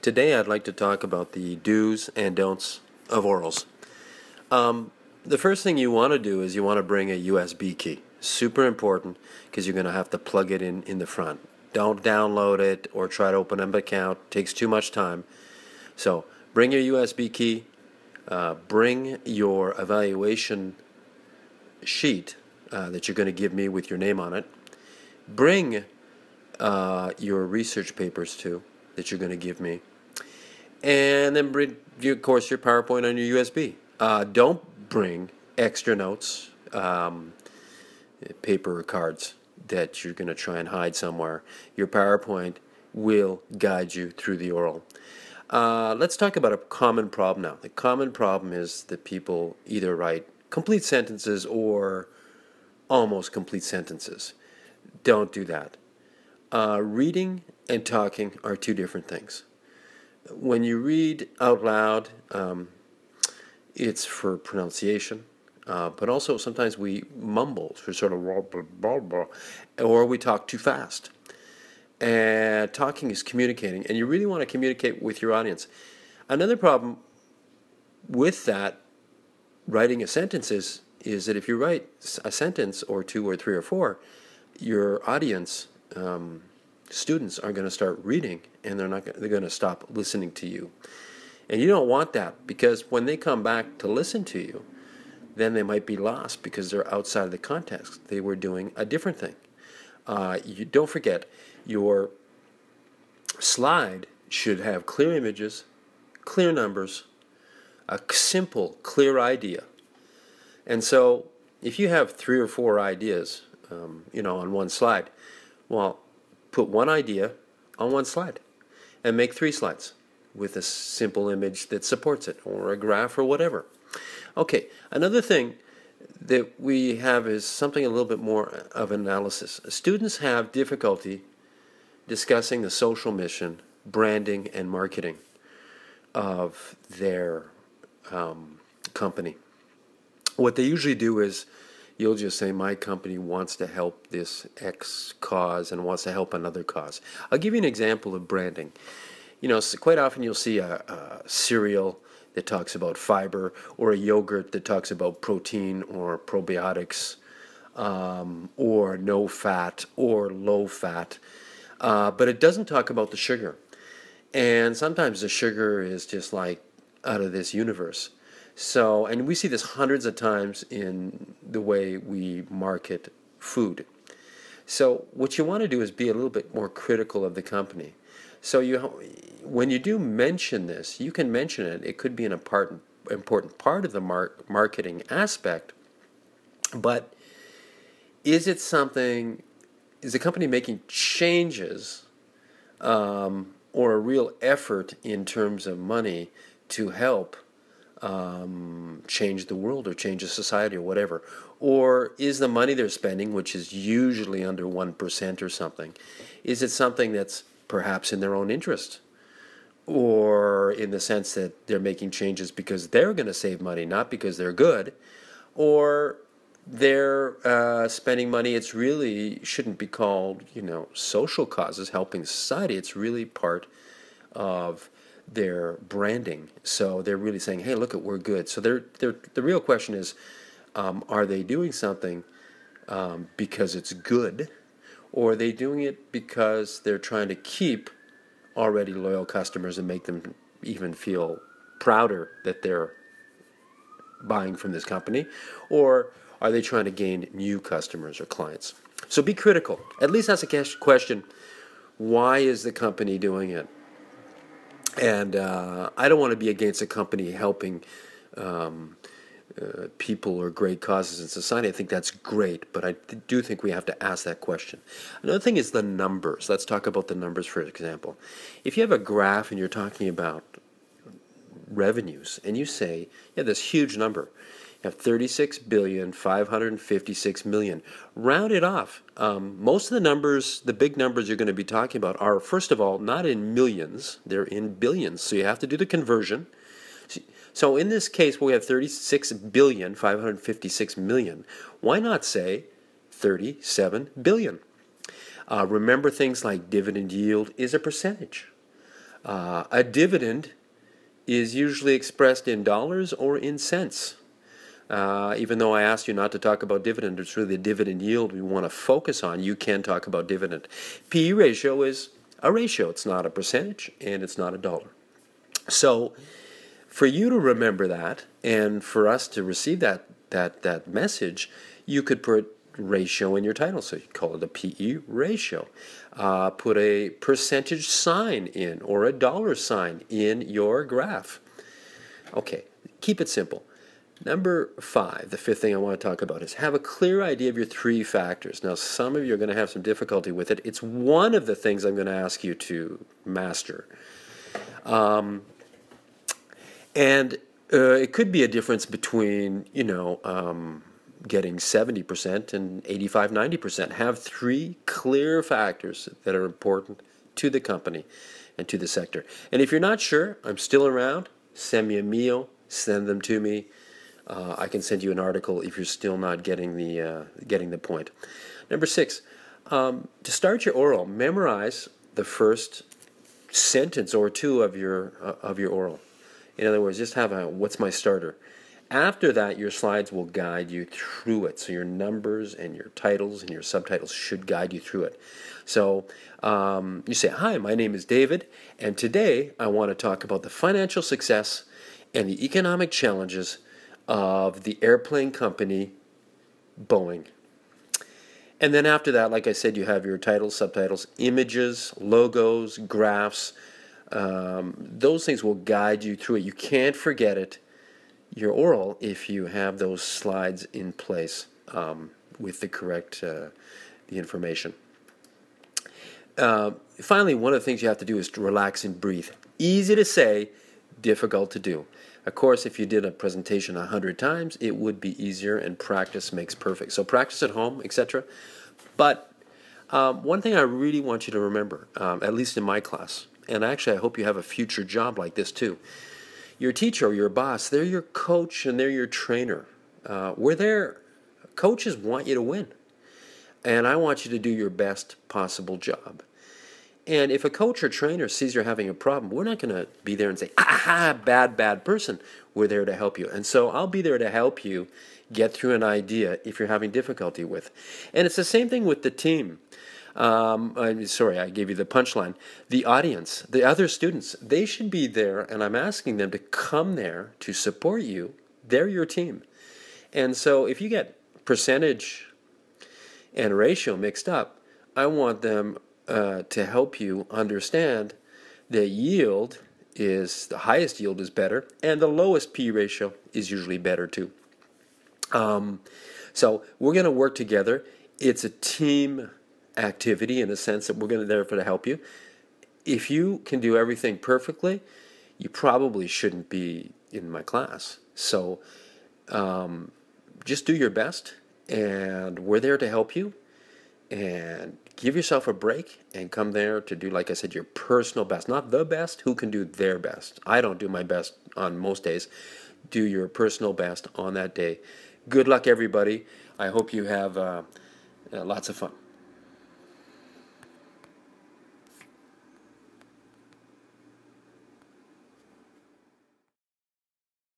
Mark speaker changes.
Speaker 1: Today I'd like to talk about the do's and don'ts of orals. The first thing you want to do is you want to bring a USB key. Super important because you're going to have to plug it in the front. Don't download it or try to open an account. It takes too much time. So bring your USB key. Bring your evaluation sheet that you're going to give me with your name on it. Bring your research papers too that you're going to give me. And then bring, of course, your PowerPoint on your USB. Don't bring extra notes, paper or cards that you're going to try and hide somewhere. Your PowerPoint will guide you through the oral. Let's talk about a common problem now. The common problem is that people either write complete sentences or almost complete sentences. Don't do that. Reading and talking are two different things. When you read out loud, it's for pronunciation, but also sometimes we mumble, for sort of blah, blah, blah, or we talk too fast. And talking is communicating, and you really want to communicate with your audience. Another problem with that, writing a sentence is that if you write a sentence or two or three or four, your audience, students, are going to start reading, and they're going to stop listening to you. And you don't want that, because when they come back to listen to you, then they might be lost because they're outside of the context. They were doing a different thing. You don't forget, your slide should have clear images, clear numbers, a simple, clear idea. And so if you have three or four ideas, on one slide, well, put one idea on one slide and make 3 slides with a simple image that supports it, or a graph, or whatever. Okay, another thing that we have is something a little bit more of analysis. Students have difficulty discussing the social mission, branding, and marketing of their company. What they usually do is you'll just say, my company wants to help this X cause and wants to help another cause. I'll give you an example of branding. So quite often you'll see a cereal that talks about fiber, or a yogurt that talks about protein or probiotics, or no fat or low fat, but it doesn't talk about the sugar. And sometimes the sugar is just like out of this universe. So, and we see this hundreds of times in the way we market food. So what you want to do is be a little bit more critical of the company. So when you do mention this, you can mention it. It could be an important part of the marketing aspect. But is the company making changes or a real effort in terms of money to help change the world or change the society or whatever? Or is the money they're spending, which is usually under 1% or something, is it something that's perhaps in their own interest? Or in the sense that they're making changes because they're going to save money, not because they're good? Or they're spending money, it's really shouldn't be called, social causes, helping society. It's really part of their branding. So they're really saying, hey, look, we're good. So the real question is, are they doing something because it's good, or are they doing it because they're trying to keep already loyal customers and make them even feel prouder that they're buying from this company? Or are they trying to gain new customers or clients? So be critical. At least ask a question, why is the company doing it? And I don't want to be against a company helping people or great causes in society. I think that's great, but I do think we have to ask that question. Another thing is the numbers. Let's talk about the numbers, for example. If you have a graph and you're talking about revenues, and you say, yeah, this huge number, you have 36,556,000,000. Round it off. Most of the numbers, the big numbers you're going to be talking about are, first of all, not in millions, they're in billions. So you have to do the conversion. So in this case, we have 36,556,000,000. Why not say 37 billion? Remember, things like dividend yield is a percentage. A dividend is usually expressed in dollars or in cents. Even though I asked you not to talk about dividend, it's really the dividend yield we want to focus on. You can talk about dividend. PE ratio is a ratio. It's not a percentage, and it's not a dollar. So for you to remember that, and for us to receive that message, you could put ratio in your title. So you call it a PE ratio. Put a percentage sign in or a dollar sign in your graph. Okay, keep it simple. Number 5, the 5th thing I want to talk about is have a clear idea of your 3 factors. Now, some of you are going to have some difficulty with it. It's one of the things I'm going to ask you to master. And it could be a difference between, getting 70% and 85, 90%. Have 3 clear factors that are important to the company and to the sector. And if you're not sure, I'm still around. Send me a mail. Send them to me. I can send you an article if you're still not getting the point. Number 6, to start your oral, memorize the first sentence or 2 of your oral. In other words, just have a what's my starter. After that, your slides will guide you through it. So your numbers and your titles and your subtitles should guide you through it. So you say, hi, my name is David, and today I want to talk about the financial success and the economic challenges of the airplane company Boeing. And then after that, like I said, you have your titles, subtitles, images, logos, graphs. Those things will guide you through it. You can't forget it, your oral, if you have those slides in place with the correct the information. Finally, one of the things you have to do is to relax and breathe. Easy to say, difficult to do. Of course, if you did a presentation 100 times, it would be easier, and practice makes perfect. So practice at home, etc. But one thing I really want you to remember, at least in my class, and actually I hope you have a future job like this too, your teacher or your boss, they're your coach and they're your trainer. Coaches want you to win. And I want you to do your best possible job. And if a coach or trainer sees you're having a problem, we're not going to be there and say, bad person. We're there to help you. And so I'll be there to help you get through an idea if you're having difficulty with. And it's the same thing with the team. Sorry, I gave you the punchline. The audience, the other students, they should be there, and I'm asking them to come there to support you. They're your team. And so if you get percentage and ratio mixed up, I want them to help you understand that yield is, the highest yield is better, and the lowest P ratio is usually better too. So we're going to work together. It's a team activity in the sense that we're going to there to help you. If you can do everything perfectly, you probably shouldn't be in my class. So just do your best, and we're there to help you. And give yourself a break and come there to do, like I said, your personal best. Not the best, who can do their best. I don't do my best on most days. Do your personal best on that day. Good luck, everybody. I hope you have lots of fun.